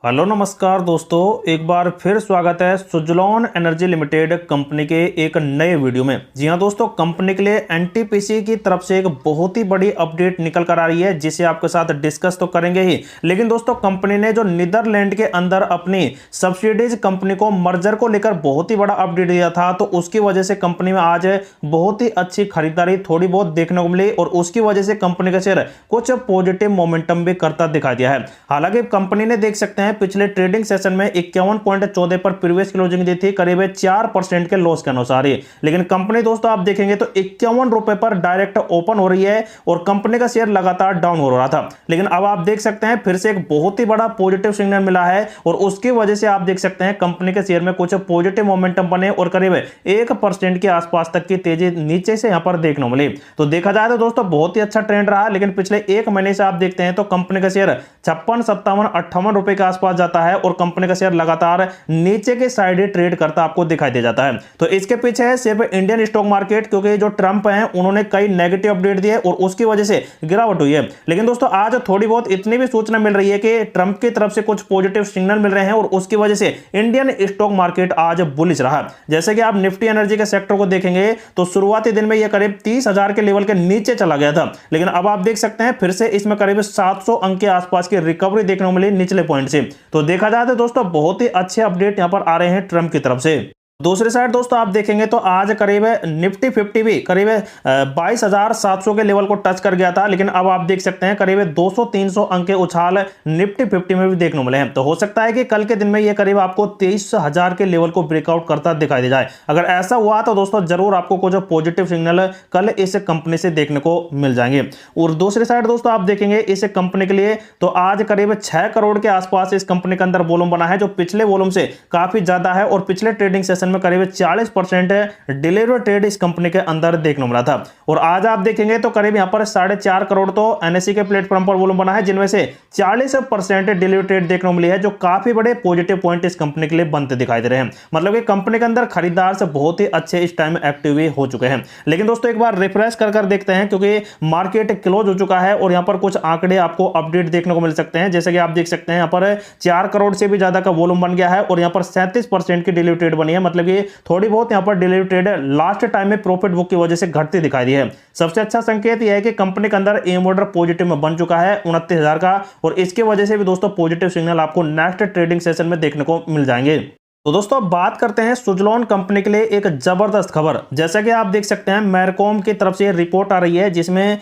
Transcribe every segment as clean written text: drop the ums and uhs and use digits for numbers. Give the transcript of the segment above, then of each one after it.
Hello नमस्कार दोस्तों, एक बार फिर स्वागत है सुजलॉन एनर्जी लिमिटेड कंपनी के एक नए वीडियो में। जी हां दोस्तों, कंपनी के लिए एनटीपीसी की तरफ से एक बहुत ही बड़ी अपडेट निकल कर आ रही है, जिसे आपके साथ डिस्कस तो करेंगे ही। लेकिन दोस्तों, कंपनी ने जो नीदरलैंड के अंदर अपनी सब्सिडीज कंपनी को मर्जर को लेकर बहुत ही बड़ा अपडेट दिया था, तो उसकी वजह से कंपनी में आज बहुत ही अच्छी खरीदारी थोड़ी बहुत देखने को मिली और उसकी वजह से कंपनी का शेयर कुछ पॉजिटिव मोमेंटम भी करता दिखाई दिया है। हालांकि कंपनी ने देख सकते हैं पिछले ट्रेडिंग सेशन में 51.14 पर प्रीवियस क्लोजिंग दी थी, करीब 4% के लॉस के अनुसार ही। लेकिन कंपनी दोस्तों आप देखेंगे तो 51 रुपए पर डायरेक्ट ओपन हो रही है और कंपनी का शेयर लगातार डाउन हो रहा था। लेकिन अब आप देख सकते हैं फिर से एक बहुत ही बड़ा पॉजिटिव सिग्नल मिला है और उसकी वजह से आप देख सकते हैं कंपनी के शेयर में कुछ पॉजिटिव मोमेंटम बने और करीब 1% के आसपास तक की तेजी नीचे से यहां पर देखने को मिली। तो देखा जाए तो दोस्तों बहुत ही अच्छा ट्रेंड रहा। लेकिन पिछले एक महीने से आप देखते हैं तो कंपनी का शेयर 56, 57, 58 रुपए के आसपास जाता है और कंपनी का शेयर लगातार नीचे के साइड ही ट्रेड करता आपको दिखाई दे जाता है। तो इसके पीछे है सिर्फ इंडियन स्टॉक मार्केट, क्योंकि जो ट्रंप हैं उन्होंने कई नेगेटिव अपडेट दिए और उसकी वजह से गिरावट हुई है। लेकिन दोस्तों आज थोड़ी बहुत इतनी भी सूचना मिल रही है कि ट्रंप की तरफ से कुछ पॉजिटिव सिग्नल मिल रहे हैं और उसकी वजह से इंडियन स्टॉक मार्केट आज बुलिश रहा। जैसे कि आप निफ्टी एनर्जी के सेक्टर को देखेंगे तो शुरुआती दिन में यह करीब 30,000 के लेवल के नीचे चला गया था, लेकिन अब आप देख सकते हैं फिर से इसमें करीब 700 अंक के आसपास की रिकवरी देखने को मिली निचले पॉइंट से। तो देखा जाए तो दोस्तों बहुत ही अच्छे अपडेट यहां पर आ रहे हैं ट्रंप की तरफ से। दूसरी साइड दोस्तों आप देखेंगे तो आज करीब निफ्टी 50 भी करीब 22,700 के लेवल को टच कर गया था, लेकिन अब आप देख सकते हैं करीब 200-300 अंक के उछाल निफ्टी 50 में भी देखने को मिले हैं। तो हो सकता है कि कल के दिन में ये करीब आपको 23,000 के लेवल को ब्रेकआउट करता दिखाई दे जाए। अगर ऐसा हुआ तो दोस्तों जरूर आपको कुछ पॉजिटिव सिग्नल कल इस कंपनी से देखने को मिल जाएंगे। और दूसरी साइड दोस्तों आप देखेंगे इस कंपनी के लिए तो आज करीब 6 करोड़ के आसपास इस कंपनी के अंदर वॉल्यूम बना है, जो पिछले वॉल्यूम से काफी ज्यादा है और पिछले ट्रेडिंग सेशन में करीब 40% डिलीवरी ट्रेड इस कंपनी के अंदर देखने को मिला था। और आज आप देखेंगे तो करीब यहां पर 4.5 करोड़ तो एनएससी के प्लेटफॉर्म पर वॉल्यूम बना है, जिनमें से 40% डिलीवरी ट्रेड देखने को मिली है, जो काफी बड़े पॉजिटिव पॉइंट इस कंपनी के लिए बनते दिखाई दे रहे हैं। मतलब कि कंपनी के अंदर खरीदार से बहुत ही अच्छे इस टाइम एक्टिव हो चुके हैं। लेकिन दोस्तों एक बार रिफ्रेश कर देखते हैं, क्योंकि मार्केट क्लोज हो चुका है और यहां पर कुछ आंकड़े आपको अपडेट देखने को मिल सकते हैं। जैसे कि आप देख सकते हैं यहां पर 4 करोड़ से भी ज्यादा का वॉल्यूम बन गया है और यहां पर 37% की डिलीवरी ट्रेड बनी है। मतलब कि थोड़ी बहुत यहां पर डिलीवरी ट्रेड लास्ट टाइम में प्रॉफिट बुक की वजह से घटती दिखाई दी है। सबसे अच्छा संकेत यह है कि कंपनी के अंदर एम ऑर्डर पॉजिटिव में बन चुका है 29,000 का, और इसकी वजह से भी दोस्तों पॉजिटिव सिग्नल आपको नेक्स्ट ट्रेडिंग सेशन में देखने को मिल जाएंगे। तो दोस्तों बात करते हैं सुजलॉन कंपनी के लिए एक जबरदस्त खबर। जैसा कि आप देख सकते हैं मैरकॉम की तरफ से रिपोर्ट आ रही है, जिसमें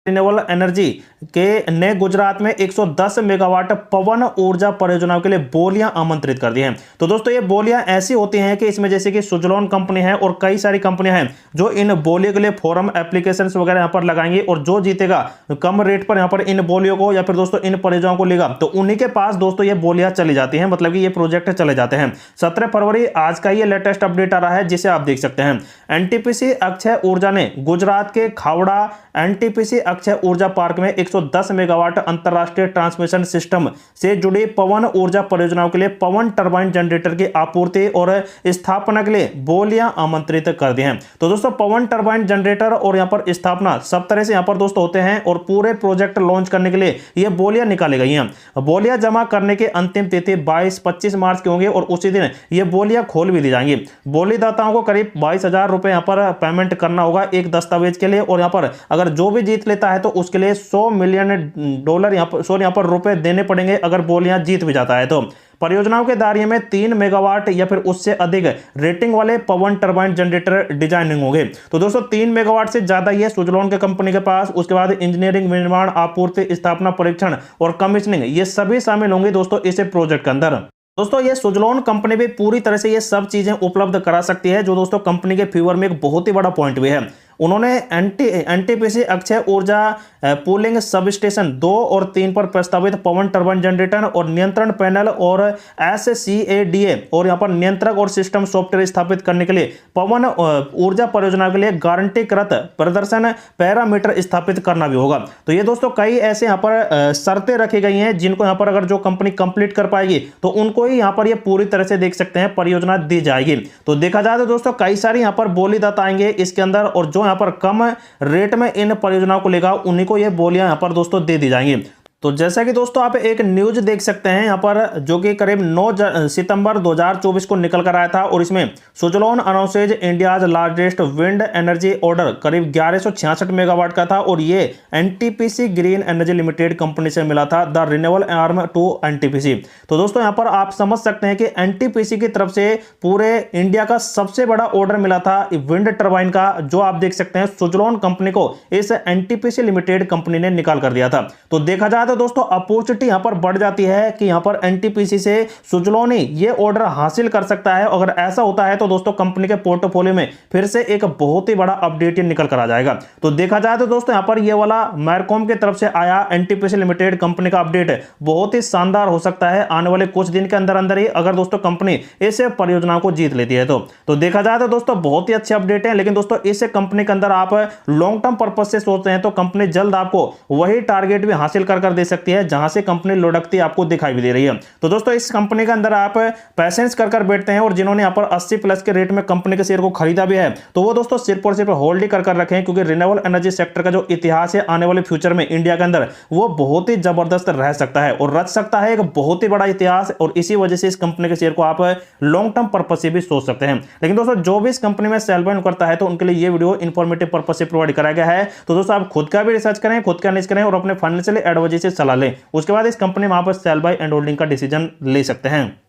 रिन्यूएबल एनर्जी के ने गुजरात में 110 मेगावाट पवन ऊर्जा परियोजनाओं के लिए बोलियां आमंत्रित कर दी हैं। तो दोस्तों ये बोलियां ऐसी होती हैं कि इसमें जैसे कि सुजलॉन कंपनी है और कई सारी कंपनियां हैं जो इन बोलियों के लिए फोरम एप्लीकेशंस वगैरह यहां पर लगाएंगी, और जो जीतेगा कम रेट पर यहां पर इन बोलियों को या फिर दोस्तों इन परियोजनाओं को लेगा तो उन्हीं के पास दोस्तों ये बोलियां चली जाती हैं। मतलब कि ये प्रोजेक्ट चले जाते हैं। 17 फरवरी आज का ये लेटेस्ट अपडेट आ रहा है, जिसे आप देख सकते हैं। एनटीपीसी अक्षय ऊर्जा ने गुजरात के खावड़ा एनटीपीसी अक्षय ऊर्जा पार्क में 110 मेगावाट अंतरराष्ट्रीय ट्रांसमिशन सिस्टम से जुड़ी पवन ऊर्जा परियोजनाओं के लिए पवन टरबाइन जनरेटर की आपूर्ति और स्थापना के लिए बोलियां आमंत्रित कर दी हैं। तो दोस्तों पवन टरबाइन जनरेटर और यहां पर स्थापना सब तरह से यहां पर दोस्तों होते हैं और पूरे प्रोजेक्ट लॉन्च करने के लिए ये बोलियां निकाली गई हैं। बोलियां जमा करने की अंतिम तिथि 22-25 मार्च की होंगी और उसी दिन ये बोलियां खोल भी दी जाएंगी। बोलीदाताओं को करीब 22,000 रुपए यहां पर पेमेंट करना होगा एक दस्तावेज के लिए, और यहां पर अगर जो भी जीत लेता है तो उसके लिए $100 मिलियन यहां पर रुपए देने पड़ेंगे अगर बोलियां जीत भी जाता है। तो परियोजनाओं के दायरे में 3 मेगावाट या फिर उससे अधिक रेटिंग वाले पवन टरबाइन जनरेटर डिजाइनिंग होंगे। तो दोस्तों 3 मेगावाट से ज्यादा ये सुजलॉन के कंपनी के पास। उसके बाद इंजीनियरिंग, निर्माण, आपूर्ति, स्थापना, परीक्षण और कमीशनिंग ये सभी शामिल होंगे दोस्तों इस प्रोजेक्ट के अंदर। दोस्तों ये सुजलॉन कंपनी भी पूरी तरह से ये सब चीजें उपलब्ध करा सकती है, जो दोस्तों कंपनी के फेवर में एक बहुत ही बड़ा पॉइंट भी है। उन्होंने एनटीपीसी अक्षय ऊर्जा पूलिंग सब स्टेशन 2 और 3 पर प्रस्तावित पवन टरबाइन जनरेटर और नियंत्रण पैनल और SCADA और यहां पर नियंत्रक और सिस्टम सॉफ्टवेयर स्थापित करने के लिए पवन ऊर्जा परियोजना के लिए गारंटीकृत प्रदर्शन पैरामीटर स्थापित करना भी होगा। तो ये दोस्तों कई ऐसे यहां पर शर्तें रखी गई हैं, जिनको यहां पर अगर जो कंपनी कंप्लीट कर पाएगी तो उनको ही यहां पर ये पूरी तरह से देख सकते हैं परियोजना दी जाएगी। तो देखा जाए तो दोस्तों कई सारी यहां पर बोलीदाता आएंगे इसके अंदर, और जो यहां पर कम रेट में इन परियोजनाओं को लेगा उन्हीं को ये बोलियां यहां पर दोस्तों दे दी जाएंगी। तो जैसा कि दोस्तों आप एक न्यूज देख सकते हैं यहाँ पर, जो कि करीब 9 सितंबर 2024 को निकल कर आया था, और इसमें Suzlon announces India's largest wind energy order करीब 1166 मेगावाट का था, और ये NTPC green energy limited company से मिला था, the renewable arm to NTPC. तो दोस्तों यहाँ पर आप समझ सकते हैं कि एनटीपीसी की तरफ से पूरे इंडिया का सबसे बड़ा ऑर्डर मिला था विंड टरबाइन का, जो आप देख सकते हैं सुजलॉन कंपनी को इस एनटीपीसी लिमिटेड कंपनी ने निकाल कर दिया था। तो देखा जाए तो दोस्तों अपॉर्चुनिटी यहां पर बढ़ जाती है कि यहां पर एनटीपीसी से सुजलॉन ही ये ऑर्डर हासिल कर सकता है। अगर ऐसा होता है तो दोस्तों कंपनी के पोर्टफोलियो में फिर से एक बहुत ही बड़ा अपडेट निकल कर आ जाएगा। तो देखा जाए तो दोस्तों यहां पर ये वाला मैरकॉम की तरफ से आया एनटीपीसी लिमिटेड कंपनी का अपडेट बहुत ही शानदार हो सकता है आने वाले कुछ दिन के अंदर अंदर ही, अगर दोस्तों कंपनी इस परियोजना को जीत लेती है तो देखा जाए तो दोस्तों बहुत ही अच्छे अपडेट है। लेकिन दोस्तों इस कंपनी के अंदर आप लॉन्ग टर्म पर्पज से सोचते हैं तो कंपनी जल्द आपको वही टारगेट भी हासिल कर दे सकती है जहां से कंपनी लुढ़कती आपको दिखाई भी दे रही है। तो दोस्तों इस कंपनी के अंदर आप पैसेंस कर बैठते हैं, और जिन्होंने यहां पर 80 प्लस के रेट में कंपनी के शेयर को खरीदा भी है तो वो दोस्तों सिर्फ और सिर्फ होल्ड ही कर रखे हैं, क्योंकि रिन्यूएबल एनर्जी सेक्टर का जो इतिहास है आने वाले फ्यूचर में इंडिया के अंदर वो बहुत ही जबरदस्त रह सकता है और रच सकता है एक बहुत ही बड़ा इतिहास, और इसी वजह से इस कंपनी के शेयर को आप लॉन्ग टर्म पर्पज से भी सोच सकते हैं। लेकिन दोस्तों जो भी इस कंपनी में सेल बाय करता है तो उनके लिए ये वीडियो इंफॉर्मेटिव पर्पज से प्रोवाइड कराया गया है। तो दोस्तों आप खुद का भी रिसर्च करें, खुद का एनालिसिस करें और अपने फाइनेंशियल एडवाइजर से सलाह लें, उसके बाद इस कंपनी में आप सेल बाय एंड होल्डिंग का डिसीजन ले सकते हैं।